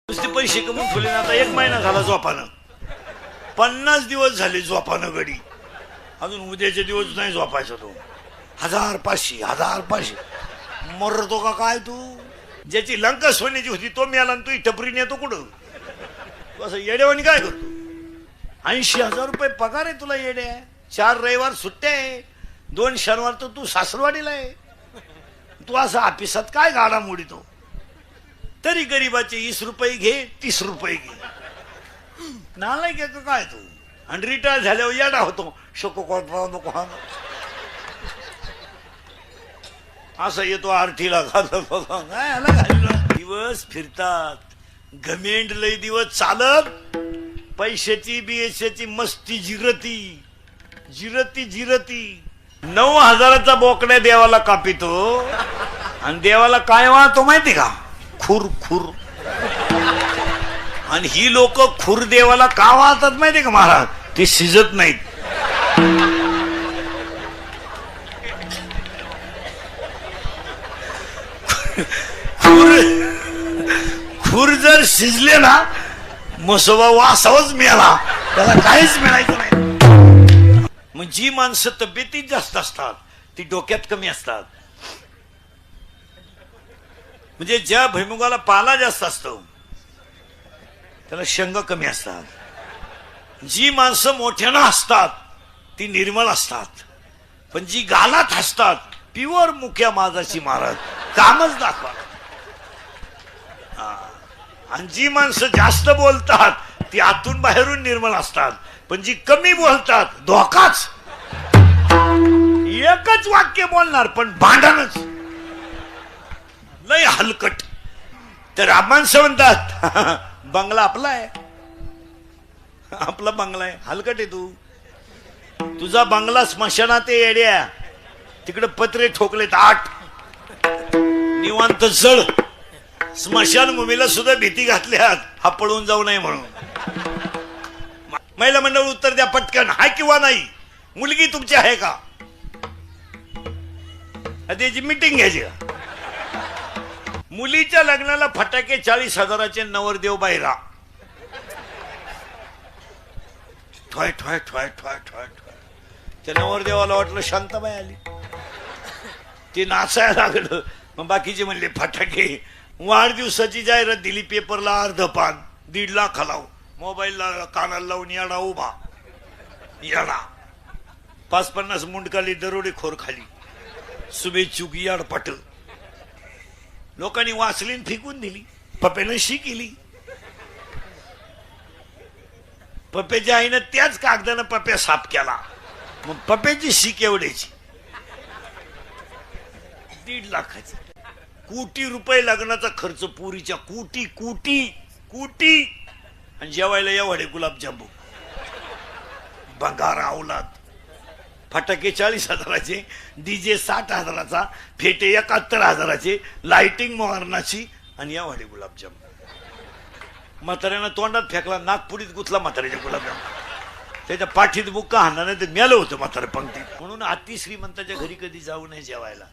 नुसते पैसे कमवून ठेवले ना. आता 1 महिना झाला झोपानं, 50 दिवस झाले झोपानं गडी. अजून उद्याचे दिवस नाही झोपायचा तो. 1500 मरतो का काय तू? ज्याची लंका सोन्याची होती तो मिळाला, तू टपरीने येतो कुठं? तू असं येड्यावानी काय करतो? 80,000 रुपये पगार आहे तुला येड्या. 4 रविवार सुट्ट्या आहे, 2 शनिवार तर तू सासरवाडीला आहे. तू असं ऑफिसात काय गाडा मोडीतो? तरी गरीबाचे 20 रुपये घे, 30 रुपये घे. नालायक आहे का काय तू? आणि रिटायर झाल्यावर येडा होतो. नको असं येतो आरतीला. दिवस फिरतात, घमेंड लय दिवस चालत. पैशाची बीएसची मस्ती जिरती 9,000चा बोकड्या देवाला कापितो. आणि देवाला काय वाहतो माहिती का? खुर. आणि ही लोक खुर देवाला का वाहतात माहिती का महाराज? ते शिजत नाहीत. खुर जर शिजले ना, मसोबा वासावच मिळाला, त्याला काहीच मिळायचं नाही. मग जी माणसं तब्येतीत जास्त असतात ती डोक्यात कमी असतात. म्हणजे ज्या भुईमुगाला पाला जास्त असतो त्याला शेंग कमी असतात. जी माणसं मोठ्यानं हसतात ती निर्मळ असतात. पण जी गालात हसतात, प्युअर मुख्या माझाची महाराज, कामच दाखवा. आणि जी माणसं जास्त बोलतात ती आतून बाहेरून निर्मळ असतात. पण जी कमी बोलतात, धोकाच. एकच वाक्य बोलणार पण भांडणच लय हलकट. तर माणसं म्हणतात बंगला आपला आहे, आपला बंगला आहे. हलकट आहे तू. तुझा बंगला स्मशानात आहे येड्या. तिकडे पत्रे ठोकलेत 8, निवांत जळ. स्मशानभूमीला सुद्धा भीती घातल्यात, हा पळून जाऊ नये म्हणून. महिला मंडळ उत्तर द्या पटकन, हाय किंवा नाही? मुलगी तुमची आहे का? त्याची मीटिंग घ्यायची का? मुलीच्या लग्नाला फटाके 40,000चे नवरदेव बाहेरा. ठोय ठोय ठोय ठोय ठोय ठोय. त्या नवरदेवाला वाटलं शांताबाई आली, ते नाचायला लागलं. मग बाकीचे म्हणले फटाके. वाढदिवसाची जाहिरात दिली पेपरला, अर्ध पान, 1.5 लाख लावू. मोबाईलला कानाला लावून येडा उभा, येडा. 50-50 मुंडकाली दरोडेखोर खाली, शुभेच्छुक याडपट. लोकांनी वासलीन फेकून दिली. पप्प्यानं शी केली. पप्प्याच्या आईनं त्याच कागदानं पप्प्या साफ केला. मग पप्प्याची शी केवढ्याची? 1.5 लाखाची. कोटी रुपये लग्नाचा खर्च पुरीच्या. कोटी. आणि जेवायला एवढे गुलाबजांबू, बंगारा औलाद. फटाके 40,000चे, डीजे 60,000चा, फेटे 71,000चे, लाइटिंग मोहरणाची, आणि एवढे गुलाबजांबू. म्हाताऱ्यानं तोंडात फेकला, नागपुडीत गुतला म्हाताऱ्याच्या गुलाबजांबू. त्याच्या पाठीत बुक्का हाणला नाही तर मेलं होतं म्हातारे पंक्तीत. म्हणून अति श्रीमंताच्या घरी कधी जाऊ नये जेवायला.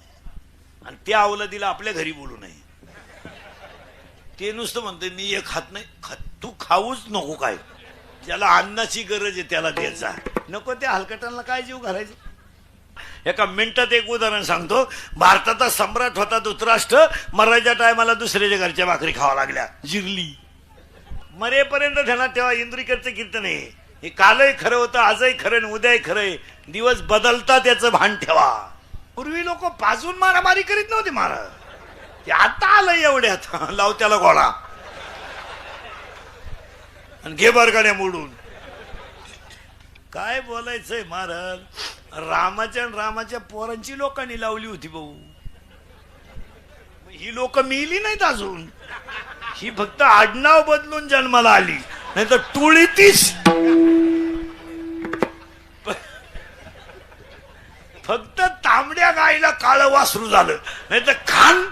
आणि त्या अवलादीला आपल्या घरी बोलू नये. ते नुसतं म्हणतोय मी एक खात नाही. तू खाऊच नको. काय ज्याला अन्नाची गरज आहे त्याला द्यायचा. नको त्या हलकटांना काय जीव घालायचं. एका मिनिटात एक उदाहरण सांगतो. भारताचा सम्राट होता धृतराष्ट्र. मरायच्या टायमाला दुसऱ्याच्या घरच्या भाकरी खावा लागल्या, जिरली. मरेपर्यंत ध्यानात ठेवा, इंद्रिकरचं कीर्तन आहे हे. कालही खरं होतं, आजही खरं, उद्याही खरंय. दिवस बदलतात याचं भान ठेवा. पूर्वी लोक पाजून मारामारी करीत नव्हते महाराज. ते आता आलं एवढ्यात, लाव त्याला घोडा आणि घे बरगाड्या मोडून. काय बोलायचंय महाराज. रामाच्या पोरांची लोकांनी लावली होती भाऊ. ही लोक मिली नाहीत अजून. ही फक्त आडनाव बदलून जन्माला आली, नाही तर टोळी तीच. फक्त तांबड्या गायला काळ वासरू झालं, नाही तर खान.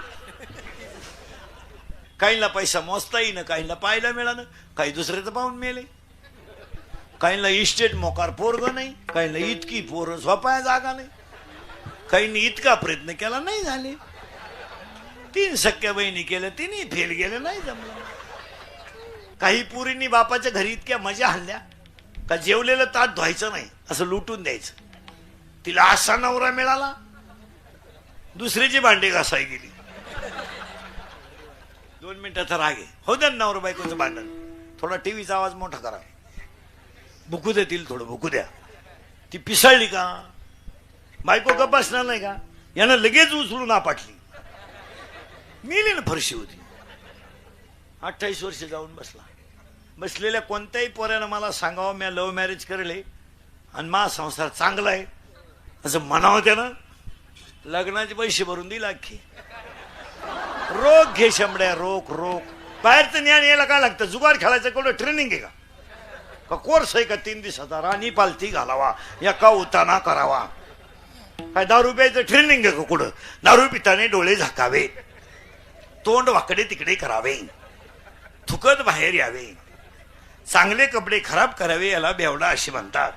काहींना पैसा मोजता येईन, काहींना पाहायला मिळालं, काही दुसऱ्याचं पाहून मेले. काहींना इस्टेट मोकार पोरग नाही, काहींना इतकी पोरं झोपाया जागा नाही, काहींनी इतका प्रयत्न केला नाही झाले. 3 सख्या बहिणी केल्या, तिन्ही फेल गेले, नाही जमलं. काही पुरींनी बापाच्या घरी इतक्या मजा हल्ल्या का जेवलेलं ताट धुवायचं नाही, असं लुटून द्यायचं. तिला असा नवरा मिळाला, दुसरीची भांडे घासाय गेली. 2 मिनिटाचा राग आहे, हो द्या नवरा बायकोचं भांडण. थोडा टीव्हीचा आवाज मोठा करा, भुकू देतील, थोडं भुकू द्या. ती पिसळली का, बायको गप्प बसणार नाही का, यानं लगेच उचलून आपटली. मेली ना, फरशी होती. 28 वर्ष जाऊन बसला. बसलेल्या कोणत्याही पोऱ्यानं मला सांगावं मी लव्ह मॅरेज करले आणि मा संसार चांगला आहे असं म्हणावं त्यानं, लग्नाचे पैसे भरून दिला अख्खी. रोख घे शंभड्या, रोख रोख. बाहेरचं ज्ञान यायला काय लागतं, जुगार खेळायचं कोणतं ट्रेनिंग आहे का कोर्स आहे का 3 दिवसाचा, राणी पालथी घालावा या का उताना करावा. काय दारू प्यायचं ट्रेनिंग आहे का कुठं, दारू पिताने डोळे झाकावे, तोंड वाकडे तिकडे करावे, थुकत बाहेर यावे, चांगले कपडे खराब करावे, याला बेवडा अशी म्हणतात.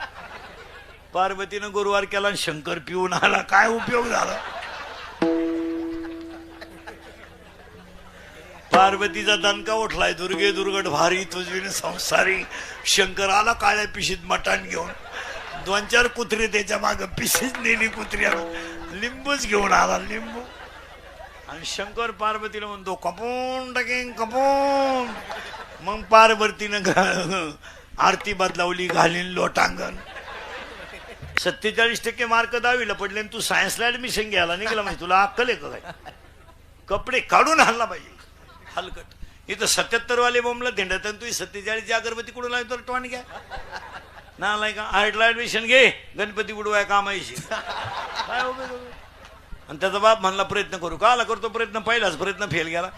पार्वतीनं गुरुवार केला आणि शंकर पिऊन आला, काय उपयोग झाला. पार्वतीचा दणका उठलाय, दुर्गे दुर्गट भारी तुझी संसारी. शंकर आला काळ्या पिशीत मटण घेऊन, 2-4 कुत्रे त्याच्या माग, पिशीच नेली कुत्र्या, लिंबूच घेऊन आला, लिंबू. आणि शंकर पार्वतीला म्हणतो कपून टाकेन कपून. मग पार्वतीनं आरती बदलावली, घालीन लोटांगण. 47% मार्क 10वीला पडले आणि तू सायन्सला ऍडमिशन घ्यायला निघाला, म्हणजे तुला अक्कल आहे का काय. कपडे काढून हल्ला पाहिजे हलकट. इथं 77 वाले बोंबला धेंडत, तू 47ची अगरबत्ती कुठून लावतो टोन घ्या ना, लाय का आर्टला ऍडमिशन घे, गणपती बुडवाय कामायची काय हो. आणि त्याचा बाप म्हणला प्रयत्न करू, का आला करतो प्रयत्न, पहिलाच प्रयत्न फेल गेला.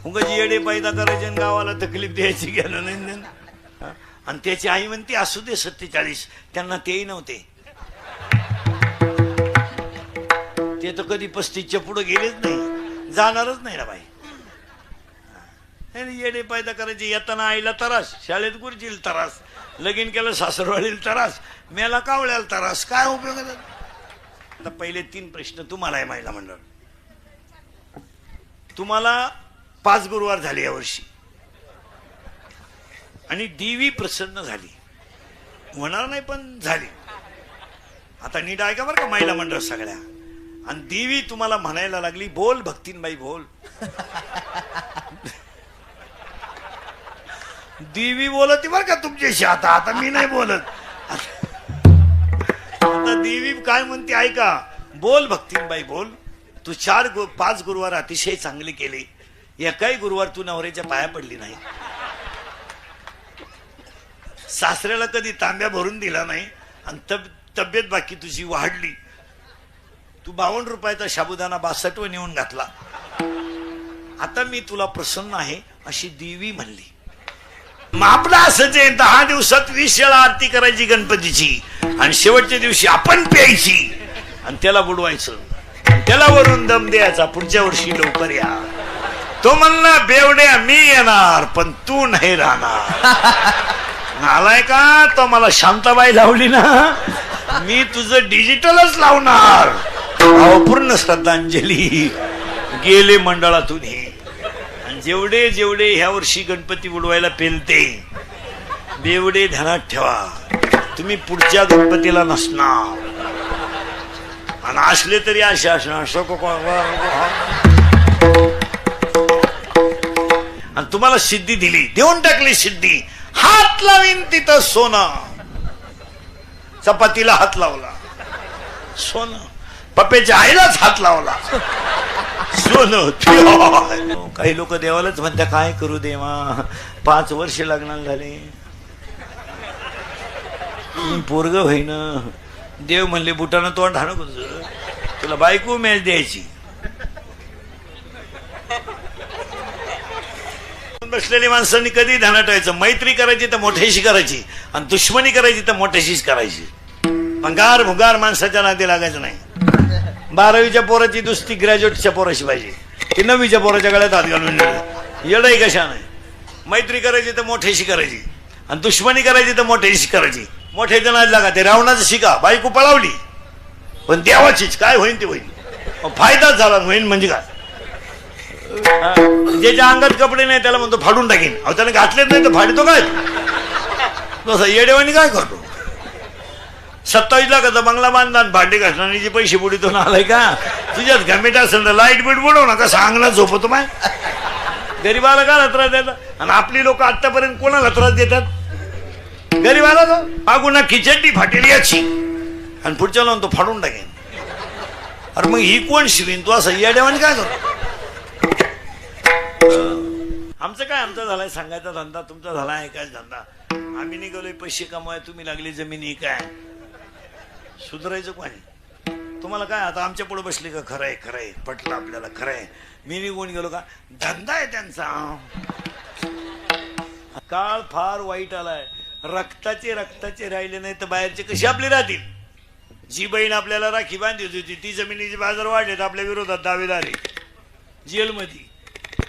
उगाची येडे पैदा करायचे आणि गावाला तकलीफ द्यायची गेलं नाही. आणि त्याची आई म्हणते असू दे 47, त्यांना तेही नव्हते, ते तर कधी 35च्या पुढे गेलेच नाही, जाणारच नाही ना बाई. येडे पैदा करायचे, येताना आईला त्रास, शाळेत गुरुजीला त्रास, लगीन केलं सासरवाडीला त्रास, मेला कावळ्याला त्रास, काय उपयोग. आता पहिले 3 प्रश्न तुम्हाला आहे महिला मंडळ. तुम्हाला 5 गुरुवार झाले यावर्षी आणि देवी प्रसन्न झाली, होणार नाही पण झाली. आता नीट ऐका बरं का महिला मंडळ सगळ्या. आणि देवी तुम्हाला म्हणायला लागली, बोल भक्तीनबाई बोल. देवी बोलत बरं का तुमच्याशी, आता मी नाही बोलत. आता देवी काय म्हणते ऐका, बोल भक्तीनबाई बोल. तू 5 गुरुवार अतिशय चांगले केले, एकाही गुरुवार तू नवऱ्याच्या पाया पडली नाही, सासऱ्याला कधी तांब्या भरून दिला नाही, आणि तब्येत बाकी तुझी वाढली. तू 52 रुपयाचा साबुदाणा 62 नेऊन घातला. आता मी तुला प्रसन्न आहे अशी देवी म्हणली. मग आपला असंच आहे, 10 दिवसात 20 वेळा आरती करायची गणपतीची, आणि शेवटच्या दिवशी आपण प्यायची आणि त्याला बुडवायचं, त्याला वरून दम द्यायचा, पुढच्या वर्षी लवकर या. तो म्हणला बेवड्या मी येणार पण तू नाही राहणार. आलाय का, तो मला शांताबाई लावली ना, मी तुझं डिजिटलच लावणार. पूर्ण श्रद्धांजली गेले मंडळातून हे. जेवढे जेवढे ह्या वर्षी गणपती बुडवायला पेलते, बेवडे ध्यानात ठेवा, तुम्ही पुढच्या गणपतीला नसणार, आणि असले तरी असे असणार. आणि तुम्हाला सिद्धी दिली, देऊन टाकली सिद्धी. हात लावीन तिथं सोनं, चपातीला हात लावला सोनं, पप्पेच्या आईलाच हात लावला सोनं. काही लोक देवालाच म्हणतात काय करू देवा, 5 वर्ष लग्नाला झाले, पोरग होईन. देव म्हणले बुटानं तोंड हाणू तुझं, तुला बायको मॅच द्यायची. बसलेल्या माणसांनी कधी ध्यानात ठेवायचं, मैत्री करायची तर मोठ्याशी करायची, आणि दुश्मनी करायची तर मोठ्याशीच करायची. भंगार भुगार माणसाच्या नादी लागायचं नाही. 12वीच्या पोराची दुसरी ग्रॅज्युएटच्या पोराशी पाहिजे, ती 9वीच्या पोराच्या गळ्यात हात घालून येडही कशा नाही. मैत्री करायची तर मोठ्याशी करायची, आणि दुश्मनी करायची तर मोठ्याशी करायची. मोठ्याच्या नादी लागा. ते रावणाचं शिका, बायको पळावली पण देवाचीच, काय होईन ते होईन, फायदाच झाला होईन म्हणजे काय. ज्याच्या अंगात कपडे नाही त्याला म्हणतो फाडून टाकीन. अहो त्याने घातलेच नाही तर फाडतो काय? तसं येडेवानी काय करतो? 27 लाखाचा बंगला बांधला भांडे घासण्याचे पैसे बुडीतो ना आलाय का? तुझ्यात घमेट असेल तर लाईट बीट बुडव ना. कसं अंगणात झोपतो माय? गरीबाला का त्रास देतात? आणि आपली लोक आतापर्यंत कोणाला त्रास देतात? गरीबाला तो गुन्हा खिचडी फाटेल याची आणि पुढच्या लावून तो फाडून टाकेन. अरे मग ही कोण शिवीन? तू असं येड्यावानी काय करतो? आमचं काय? आमचा झालाय सांगायचा धंदा, तुमचा झाला ऐकायचा धंदा. आम्ही निघालोय पैसे कमवाय, तुम्ही लागली जमिनी काय? सुधारायचं कोणी? तुम्हाला काय आता आमच्या पुढे बसले का? खरंय खरंय पटलं आपल्याला, खरंय. मी निघून गेलो का? धंदा आहे त्यांचा. काळ फार वाईट आलाय. रक्ताचे राहिले नाही तर बाहेरचे कसे आपले राहतील? जी बहीण आपल्याला राखी बांधत होती ती जमिनीचे बाजार वाढलेत, आपल्या विरोधात दावेदार आहे जेलमध्ये.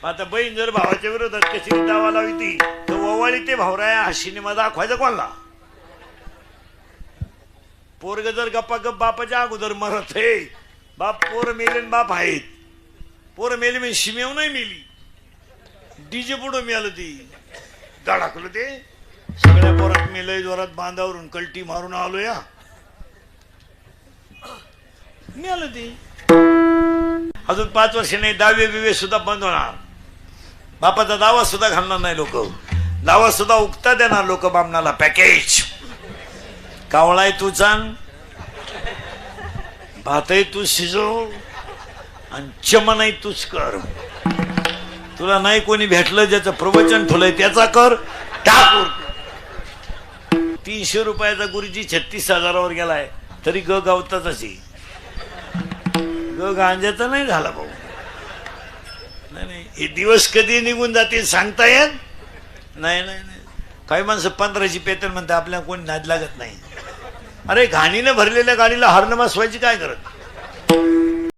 आता बहीण जर भावाच्या विरोधात कशी दावा लावी ती तर ओवाळी ते भावराया हा सिनेमा दाखवायचा कोणला? पोरग जर गप्पा गप बापाच्या अगोदर मरत हे बाप पोर मेले बाप आहेत. पोर मेली म्हणजे शिमेव नाही मेली, डीजे पुढं मिळालं ती धडाकलं ते सगळ्या पोरात मेलय जोरात बांधावरून कलटी मारून आलो या मिळालं ती. अजून 5 वर्ष नाही दावे बिवे सुद्धा बंद होणार. बापाचा दावा सुद्धा घालणार नाही लोक. दावा सुद्धा उगता देणार लोक बामणाला. पॅकेज कावळाय तू चांग, भातही तू शिजव आणि चमनही तूच कर. तुला नाही कोणी भेटलं ज्याचं प्रवचन ठेवलंय त्याचा कर टाकूर. 300 रुपयाचा गुरुजी 36,000वर गेलाय तरी ग गावताच ग गांजाचा नाही झाला भाऊ. नाही हे दिवस कधी निघून जातील सांगता येत नाही. काही माणसं 15ची पेतर म्हणतात, आपल्याला कोणी नाद लागत नाही. अरे घाणीनं भरलेल्या गाडीला हरणं बसवायची काय करत?